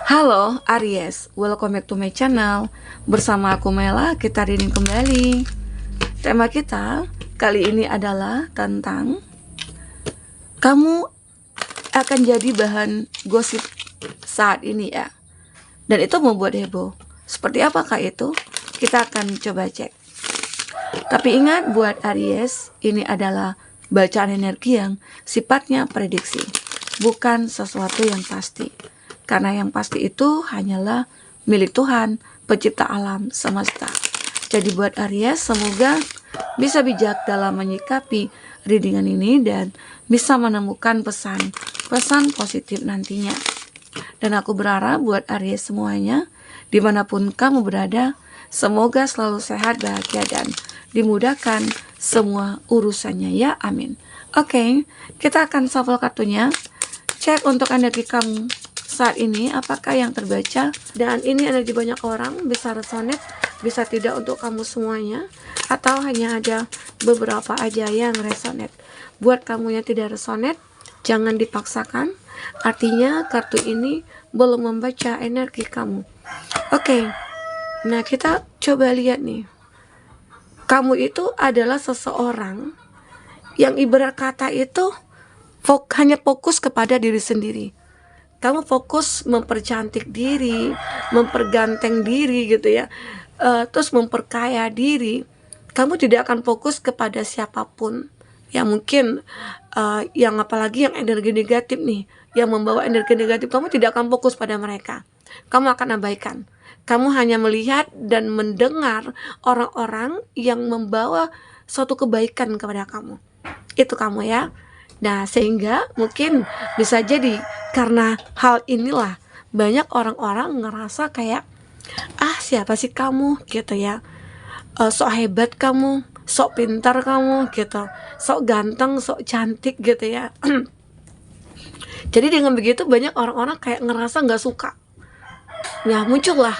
Halo Aries, welcome back to my channel. Bersama aku Mela, kita reading kembali. Tema kita kali ini adalah tentang kamu akan jadi bahan gosip saat ini ya. Dan itu membuat heboh. Seperti apakah itu? Kita akan coba cek. Tapi ingat buat Aries, ini adalah bacaan energi yang sifatnya prediksi, bukan sesuatu yang pasti. Karena yang pasti itu hanyalah milik Tuhan, pencipta alam semesta. Jadi buat Aries, semoga bisa bijak dalam menyikapi readingan ini dan bisa menemukan pesan positif nantinya. Dan aku berharap buat Aries semuanya, dimanapun kamu berada, semoga selalu sehat, bahagia, dan dimudahkan semua urusannya ya, amin. Oke, kita akan shuffle kartunya. Cek untuk energi kamu saat ini apakah yang terbaca, dan ini energi banyak orang, bisa resonate, bisa tidak untuk kamu semuanya, atau hanya ada beberapa aja yang resonate. Buat kamu yang tidak resonate, jangan dipaksakan, artinya kartu ini belum membaca energi kamu. Oke, nah kita coba lihat nih. Kamu itu adalah seseorang yang ibarat kata itu hanya fokus kepada diri sendiri. Kamu fokus mempercantik diri, memperganteng diri gitu ya, terus memperkaya diri. Kamu tidak akan fokus kepada siapapun. Ya mungkin yang apalagi yang energi negatif nih, yang membawa energi negatif, kamu tidak akan fokus pada mereka. Kamu akan abaikan. Kamu hanya melihat dan mendengar orang-orang yang membawa suatu kebaikan kepada kamu. Itu kamu ya. Nah, sehingga mungkin bisa jadi karena hal inilah banyak orang-orang ngerasa kayak, siapa sih kamu gitu ya, sok hebat kamu, sok pintar kamu gitu, sok ganteng, sok cantik gitu ya. Jadi dengan begitu banyak orang-orang kayak ngerasa nggak suka. Ya muncullah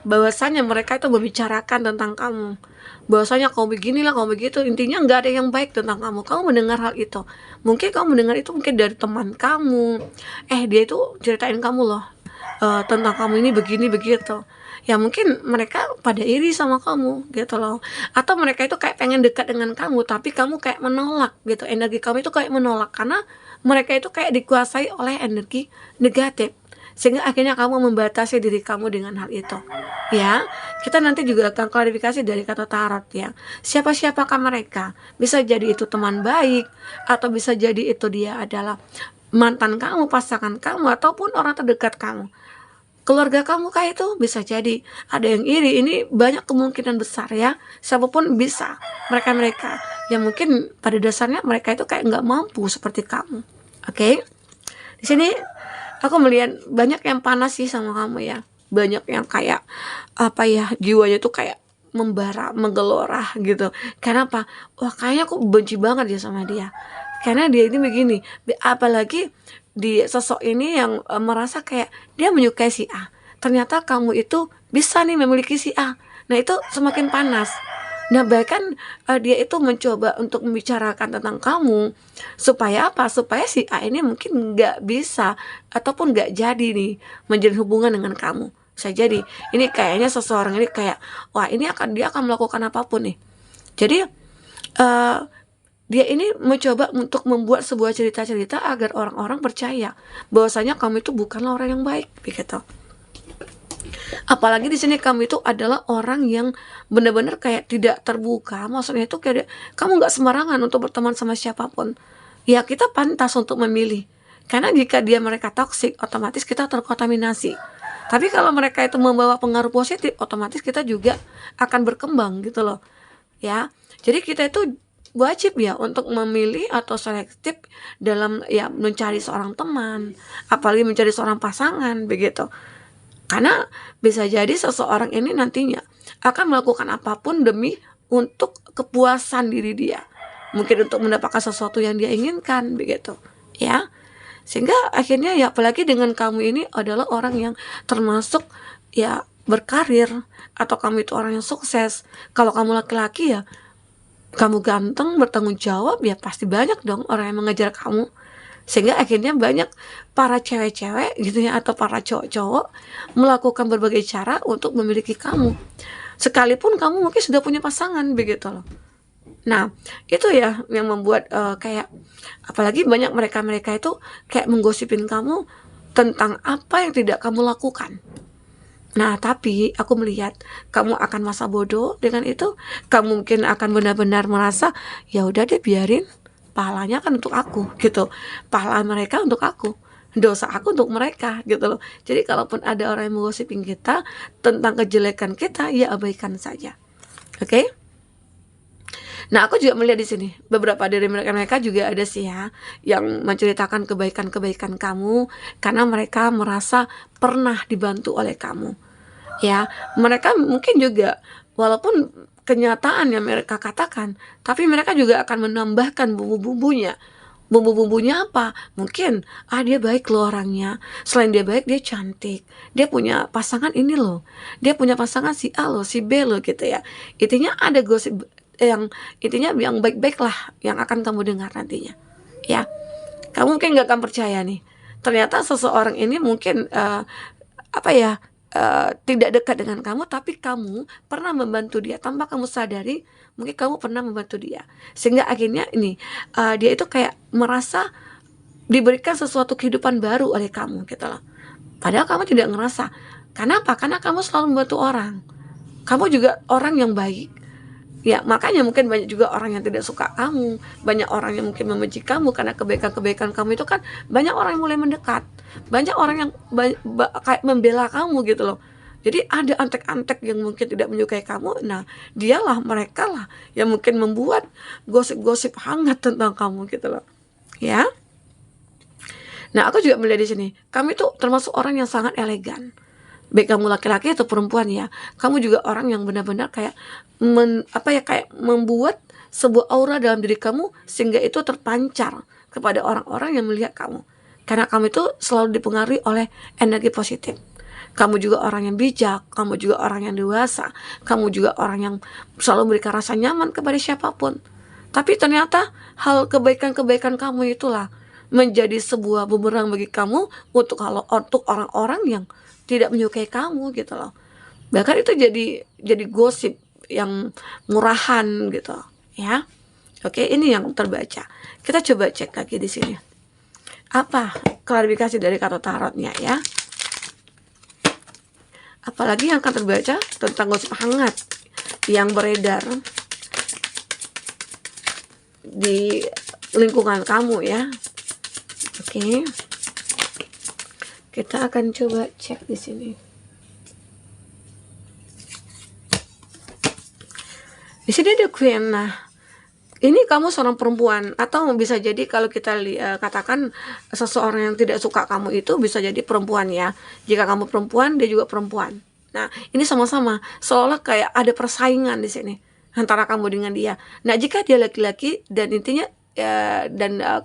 bahwasanya mereka itu membicarakan tentang kamu, bahwasanya kamu beginilah, kamu begitu. Intinya nggak ada yang baik tentang kamu. Kamu mendengar hal itu, mungkin kamu mendengar itu mungkin dari teman kamu, dia itu ceritain kamu loh, tentang kamu ini begini begitu. Ya mungkin mereka pada iri sama kamu gitu loh, atau mereka itu kayak pengen dekat dengan kamu, tapi kamu kayak menolak gitu. Energi kamu itu kayak menolak karena mereka itu kayak dikuasai oleh energi negatif, sehingga akhirnya kamu membatasi diri kamu dengan hal itu ya. Kita nanti juga akan klarifikasi dari kata tarot ya, siapa-siapakah mereka. Bisa jadi itu teman baik, atau bisa jadi itu dia adalah mantan kamu, pasangan kamu, ataupun orang terdekat kamu, keluarga kamu. Kayak itu bisa jadi ada yang iri. Ini banyak kemungkinan besar ya, siapapun bisa. Mereka yang mungkin pada dasarnya mereka itu kayak nggak mampu seperti kamu. Oke, di sini aku melihat banyak yang panas sih sama kamu ya. Banyak yang kayak jiwanya tuh kayak membara, menggelora gitu. Karena apa? Wah, kayaknya aku benci banget ya sama dia. Karena dia ini begini. Apalagi di sosok ini yang merasa kayak dia menyukai si A. Ternyata kamu itu bisa nih memiliki si A. Nah, itu semakin panas. Nah, bahkan dia itu mencoba untuk membicarakan tentang kamu supaya apa? Supaya si A ini mungkin nggak bisa ataupun nggak jadi nih menjalin hubungan dengan kamu. Bisa jadi ini kayaknya seseorang ini kayak, wah ini dia akan melakukan apapun nih. Jadi dia ini mencoba untuk membuat sebuah cerita-cerita agar orang-orang percaya bahwasanya kamu itu bukanlah orang yang baik begitu. Apalagi di sini kamu itu adalah orang yang benar-benar kayak tidak terbuka. Maksudnya itu kayak kamu nggak sembarangan untuk berteman sama siapapun. Ya kita pantas untuk memilih. Karena jika mereka toksik, otomatis kita terkontaminasi. Tapi kalau mereka itu membawa pengaruh positif, otomatis kita juga akan berkembang gitu loh. Ya. Jadi kita itu wajib ya untuk memilih atau selektif dalam ya mencari seorang teman, apalagi mencari seorang pasangan begitu. Karena bisa jadi seseorang ini nantinya akan melakukan apapun demi untuk kepuasan diri dia. Mungkin untuk mendapatkan sesuatu yang dia inginkan begitu. Ya. Sehingga akhirnya ya apalagi dengan kamu ini adalah orang yang termasuk ya berkarir, atau kamu itu orang yang sukses. Kalau kamu laki-laki ya kamu ganteng, bertanggung jawab, ya pasti banyak dong orang yang mengejar kamu. Sehingga akhirnya banyak para cewek-cewek gitu ya, atau para cowok-cowok melakukan berbagai cara untuk memiliki kamu. Sekalipun kamu mungkin sudah punya pasangan begitu loh. Nah, itu ya yang membuat kayak apalagi banyak mereka-mereka itu kayak menggosipin kamu tentang apa yang tidak kamu lakukan. Nah, tapi aku melihat kamu akan masa bodoh dengan itu. Kamu mungkin akan benar-benar merasa, ya udah deh biarin, pahalanya kan untuk aku gitu. Pahala mereka untuk aku, dosa aku untuk mereka gitu loh. Jadi kalaupun ada orang yang menggosipin kita tentang kejelekan kita, ya abaikan saja. Oke? Nah, aku juga melihat di sini beberapa dari mereka juga ada sih ya yang menceritakan kebaikan-kebaikan kamu karena mereka merasa pernah dibantu oleh kamu. Ya, mereka mungkin juga walaupun kenyataan yang mereka katakan, tapi mereka juga akan menambahkan bumbu-bumbunya. Bumbu-bumbunya apa? Mungkin, dia baik loh orangnya. Selain dia baik, dia cantik. Dia punya pasangan ini loh. Dia punya pasangan si A loh, si B loh gitu ya. Intinya ada gosip yang baik-baik lah yang akan kamu dengar nantinya. Ya, kamu mungkin gak akan percaya nih. Ternyata seseorang ini mungkin tidak dekat dengan kamu, tapi kamu pernah membantu dia tanpa kamu sadari. Mungkin kamu pernah membantu dia, sehingga akhirnya ini dia itu kayak merasa diberikan sesuatu kehidupan baru oleh kamu gitu loh. Padahal kamu tidak ngerasa. Kenapa? Karena kamu selalu membantu orang. Kamu juga orang yang baik. Ya, makanya mungkin banyak juga orang yang tidak suka kamu, banyak orang yang mungkin membenci kamu karena kebaikan-kebaikan kamu itu kan banyak orang yang mulai mendekat, banyak orang yang kayak membela kamu gitu loh. Jadi ada antek-antek yang mungkin tidak menyukai kamu, nah mereka lah yang mungkin membuat gosip-gosip hangat tentang kamu gitu loh. Ya. Nah, aku juga melihat di sini, kamu itu termasuk orang yang sangat elegan. Baik kamu laki-laki atau perempuan ya, kamu juga orang yang benar-benar kayak kayak membuat sebuah aura dalam diri kamu sehingga itu terpancar kepada orang-orang yang melihat kamu. Karena kamu itu selalu dipengaruhi oleh energi positif. Kamu juga orang yang bijak, kamu juga orang yang dewasa, kamu juga orang yang selalu memberikan rasa nyaman kepada siapapun. Tapi ternyata hal kebaikan-kebaikan kamu itulah menjadi sebuah bumerang bagi kamu untuk orang-orang yang tidak menyukai kamu gitu loh. Bahkan itu jadi gosip yang murahan gitu ya. Oke, ini yang terbaca. Kita coba cek lagi di sini. Apa klarifikasi dari kartu tarotnya ya? Apalagi yang akan terbaca tentang gosip hangat yang beredar di lingkungan kamu ya. Oke. Kita akan coba cek di sini. Di sini ada Queen. Nah, ini kamu seorang perempuan atau bisa jadi kalau kita katakan seseorang yang tidak suka kamu itu bisa jadi perempuan ya. Jika kamu perempuan, dia juga perempuan. Nah, ini sama-sama seolah kayak ada persaingan di sini antara kamu dengan dia. Nah, jika dia laki-laki dan intinya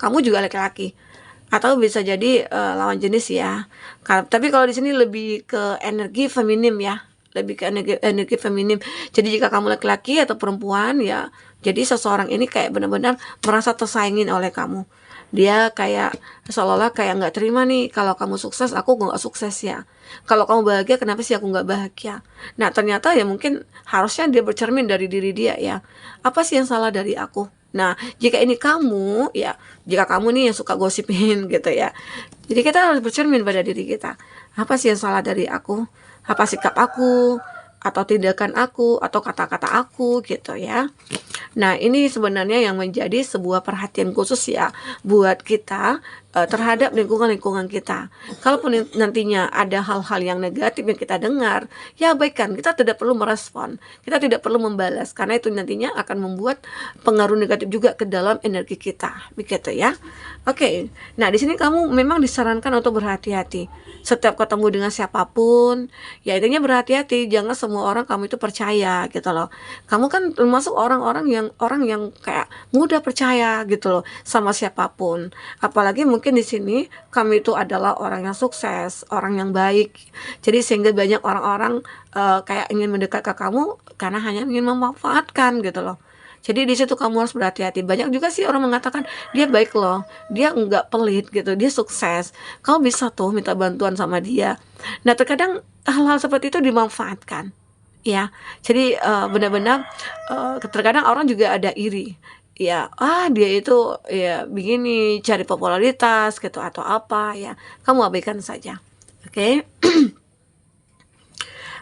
kamu juga laki-laki. Atau bisa jadi lawan jenis ya. Tapi kalau di sini lebih ke energi feminim ya, lebih ke energi feminim. Jadi jika kamu laki-laki atau perempuan ya, jadi seseorang ini kayak benar-benar merasa tersaingin oleh kamu. Dia kayak seolah-olah kayak nggak terima nih kalau kamu sukses, aku nggak sukses ya. Kalau kamu bahagia, kenapa sih aku nggak bahagia? Nah, ternyata ya mungkin harusnya dia bercermin dari diri dia ya. Apa sih yang salah dari aku? Nah, jika ini kamu, ya, jika kamu nih yang suka gosipin gitu ya. Jadi kita harus bercermin pada diri kita. Apa sih yang salah dari aku? Apa sikap aku? Atau tindakan aku? Atau kata-kata aku gitu ya. Nah, ini sebenarnya yang menjadi sebuah perhatian khusus ya buat kita terhadap lingkungan-lingkungan kita. Kalaupun nantinya ada hal-hal yang negatif yang kita dengar, ya abaikan. Kita tidak perlu merespon, kita tidak perlu membalas, karena itu nantinya akan membuat pengaruh negatif juga ke dalam energi kita, begitu ya. Oke, nah di sini kamu memang disarankan untuk berhati-hati. Setiap ketemu dengan siapapun, ya intinya berhati-hati. Jangan semua orang kamu itu percaya gitu loh. Kamu kan termasuk orang yang kayak mudah percaya gitu loh sama siapapun. Apalagi mungkin di sini kamu itu adalah orang yang sukses, orang yang baik. Jadi sehingga banyak orang-orang kayak ingin mendekat ke kamu karena hanya ingin memanfaatkan gitu loh. Jadi di situ kamu harus berhati-hati. Banyak juga sih orang mengatakan dia baik loh, dia nggak pelit gitu, dia sukses. Kamu bisa tuh minta bantuan sama dia. Nah terkadang hal-hal seperti itu dimanfaatkan, ya. Jadi benar-benar terkadang orang juga ada iri. Ya, dia itu ya begini cari popularitas gitu atau apa ya. Kamu abaikan saja. Oke.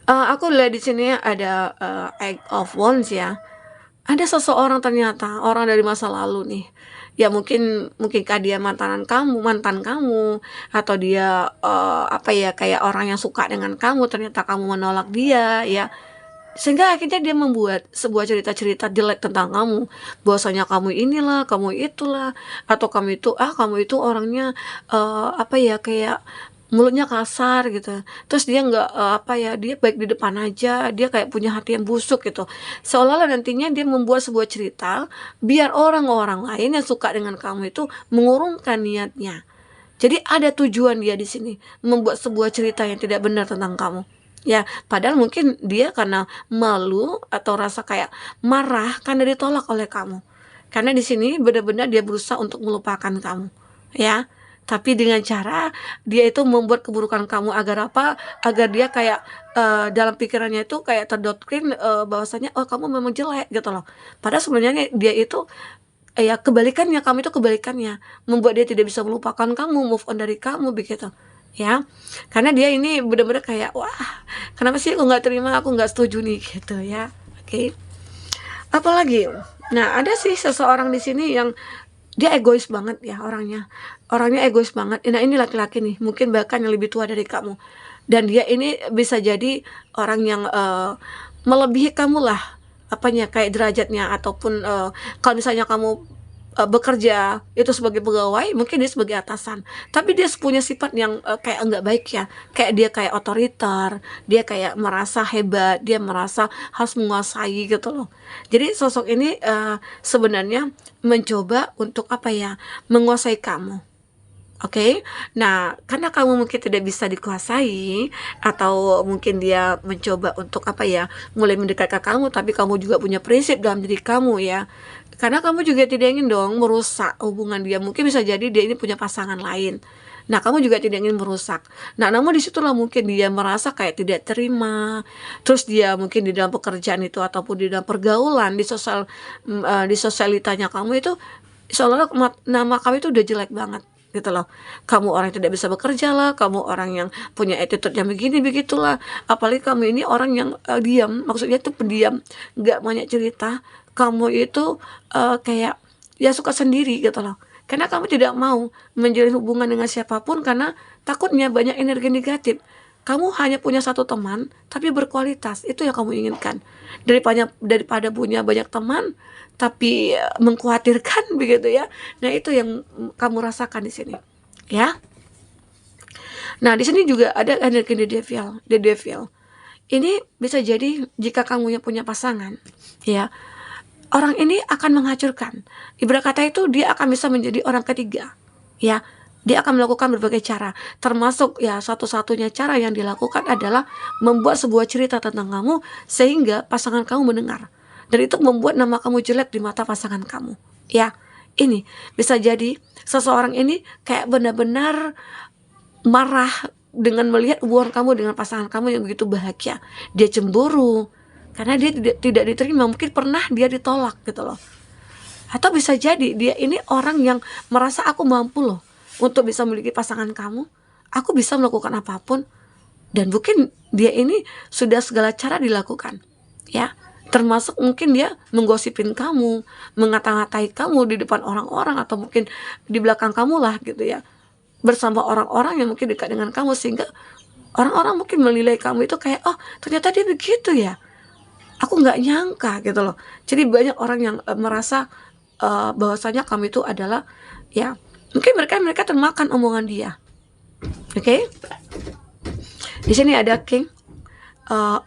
Aku lihat di sini ada Egg of Wands ya. Ada seseorang ternyata orang dari masa lalu nih. Ya mungkinkah dia mantan kamu atau dia apa ya kayak orang yang suka dengan kamu ternyata kamu menolak dia ya. Sehingga akhirnya dia membuat sebuah cerita-cerita jelek tentang kamu, bahwasanya kamu inilah, kamu itulah, atau kamu itu orangnya apa ya kayak mulutnya kasar gitu. Terus dia nggak apa ya dia baik di depan aja, dia kayak punya hati yang busuk gitu. Seolah-olah nantinya dia membuat sebuah cerita biar orang-orang lain yang suka dengan kamu itu mengurungkan niatnya. Jadi ada tujuan dia di sini membuat sebuah cerita yang tidak benar tentang kamu. Ya, padahal mungkin dia karena malu atau rasa kayak marah karena ditolak oleh kamu. Karena di sini benar-benar dia berusaha untuk melupakan kamu, ya. Tapi dengan cara dia itu membuat keburukan kamu agar apa? Agar dia kayak dalam pikirannya itu kayak terdoktrin bahwasanya oh kamu memang jelek gitu loh. Padahal sebenarnya dia itu ya kebalikannya, kamu itu kebalikannya, membuat dia tidak bisa melupakan kamu, move on dari kamu begitu. Ya, karena dia ini benar-benar kayak wah, kenapa sih aku nggak terima, aku nggak setuju nih gitu ya. Oke. Apalagi, nah ada sih seseorang di sini yang dia egois banget ya orangnya egois banget. Nah ini laki-laki nih, mungkin bahkan yang lebih tua dari kamu, dan dia ini bisa jadi orang yang melebihi kamu lah, apanya kayak derajatnya ataupun kalau misalnya kamu bekerja itu sebagai pegawai, mungkin dia sebagai atasan, tapi dia punya sifat yang kayak enggak baik ya, kayak dia kayak otoriter, dia kayak merasa hebat, dia merasa harus menguasai gitu loh. Jadi sosok ini sebenarnya mencoba untuk apa ya, menguasai kamu. Oke, nah karena kamu mungkin tidak bisa dikuasai atau mungkin dia mencoba untuk apa ya, mulai mendekat ke kamu, tapi kamu juga punya prinsip dalam diri kamu ya. Karena kamu juga tidak ingin dong merusak hubungan dia. Mungkin bisa jadi dia ini punya pasangan lain. Nah, kamu juga tidak ingin merusak. Nah, namun disitulah mungkin dia merasa kayak tidak terima. Terus dia mungkin di dalam pekerjaan itu ataupun di dalam pergaulan di sosialitanya kamu itu seolah-olah nama kamu itu udah jelek banget gitu loh. Kamu orang yang tidak bisa bekerja lah, kamu orang yang punya attitude yang begini begitulah. Apalagi kamu ini orang yang diam, maksudnya itu pendiam, nggak banyak cerita. Kamu itu kayak ya suka sendiri gitu loh. Karena kamu tidak mau menjalin hubungan dengan siapapun karena takutnya banyak energi negatif. Kamu hanya punya satu teman tapi berkualitas, itu yang kamu inginkan. Daripada punya banyak teman tapi mengkhawatirkan begitu ya. Nah, itu yang kamu rasakan di sini. Ya. Nah, di sini juga ada energi the devil. Ini bisa jadi jika kamu yang punya pasangan, ya. Orang ini akan menghancurkan. Ibarat kata itu dia akan bisa menjadi orang ketiga. Ya, dia akan melakukan berbagai cara. Termasuk ya satu-satunya cara yang dilakukan adalah membuat sebuah cerita tentang kamu sehingga pasangan kamu mendengar. Dan itu membuat nama kamu jelek di mata pasangan kamu. Ya, ini bisa jadi seseorang ini kayak benar-benar marah dengan melihat hubungan kamu dengan pasangan kamu yang begitu bahagia. Dia cemburu karena dia tidak diterima, mungkin pernah dia ditolak gitu loh. Atau bisa jadi dia ini orang yang merasa aku mampu loh untuk bisa memiliki pasangan kamu, aku bisa melakukan apapun, dan mungkin dia ini sudah segala cara dilakukan, ya. Termasuk mungkin dia menggosipin kamu, mengata-ngatai kamu di depan orang-orang atau mungkin di belakang kamu lah gitu ya, bersama orang-orang yang mungkin dekat dengan kamu, sehingga orang-orang mungkin menilai kamu itu kayak oh ternyata dia begitu ya. Aku nggak nyangka gitu loh. Jadi banyak orang yang merasa bahwasanya kamu itu adalah ya mungkin mereka termakan omongan dia. Oke? Di sini ada King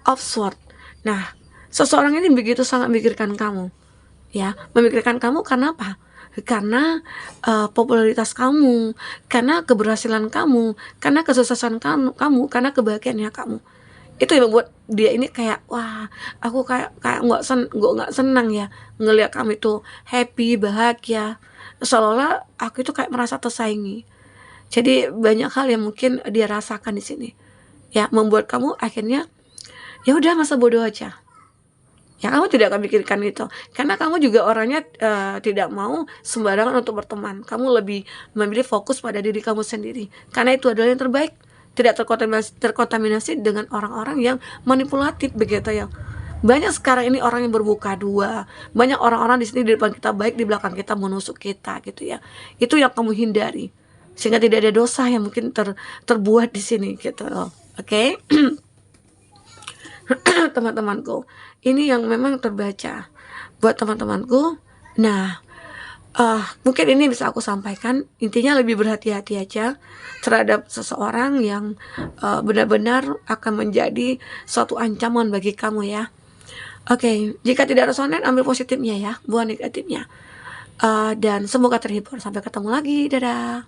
of Swords. Nah, seseorang ini begitu sangat memikirkan kamu. Ya, memikirkan kamu karena apa? Karena popularitas kamu, karena keberhasilan kamu, karena kesuksesan kamu, karena kebahagiaannya kamu. Itu yang membuat dia ini kayak, wah, aku kayak kayak nggak senang ya ngelihat kamu itu happy, bahagia, seolah-olah aku itu kayak merasa tersaingi. Jadi banyak hal yang mungkin dia rasakan di sini, ya membuat kamu akhirnya ya udah masa bodoh aja. Ya kamu tidak akan pikirkan itu, karena kamu juga orangnya tidak mau sembarangan untuk berteman. Kamu lebih memilih fokus pada diri kamu sendiri, karena itu adalah yang terbaik. Tidak terkontaminasi dengan orang-orang yang manipulatif begitu ya. Banyak sekarang ini orang yang berbuka dua, banyak orang-orang di sini di depan kita baik, di belakang kita menusuk kita gitu ya. Itu yang kamu hindari, sehingga tidak ada dosa yang mungkin terbuat di sini gitu loh. Oke. Teman-temanku, ini yang memang terbaca buat teman-temanku. Nah, mungkin ini bisa aku sampaikan, intinya lebih berhati-hati aja terhadap seseorang yang benar-benar akan menjadi suatu ancaman bagi kamu ya. Oke, jika tidak resonan, ambil positifnya ya, buang negatifnya. Dan semoga terhibur. Sampai ketemu lagi, dadah.